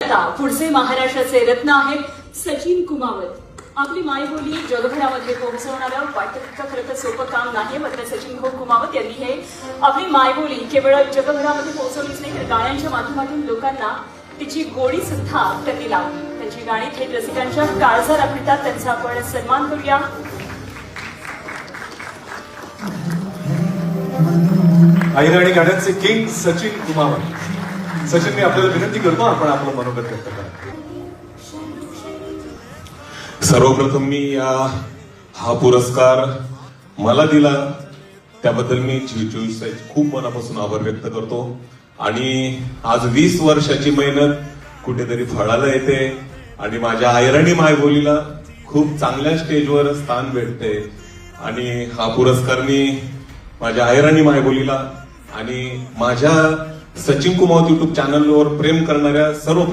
आता पुढचे महाराष्ट्राचे रत्न आहेत सचिन कुमावत. आपली मायबोली जगभरामध्ये पोहोचवणारं वाटतं खरं तर सोपं काम नाही, मात्र सचिन भाऊ कुमावत यांनी हे आपली मायबोली केवळ जगभरामध्ये पोहोचवलीच नाही तर गाण्यांच्या माध्यमातून लोकांना तिची गोडी सुद्धा त्यांनी लावली. त्यांची गाणी थेट रसिकांच्या काळजाला भिडतात. त्यांचा आपण सन्मान करूया. आणि गाण्यांचे किंग सचिन कुमावत. सचिन, मी आपल्याला विनंती करतो आपण आपलं मनोगत व्यक्त करा. सर्वप्रथम मी हा पुरस्कार मला दिला त्याबद्दल मी चोवीस खूप मनापासून आभार व्यक्त करतो. आणि आज 20 वर्षाची मेहनत कुठेतरी फळाला येते आणि माझ्या ऐराणी मायबोलीला खूप चांगल्या स्टेजवर स्थान भेटते. आणि हा पुरस्कार मी माझ्या ऐराणी मायबोलीला आणि माझ्या सचिन कुमावत युट्यूब चॅनलवर प्रेम करणाऱ्या सर्व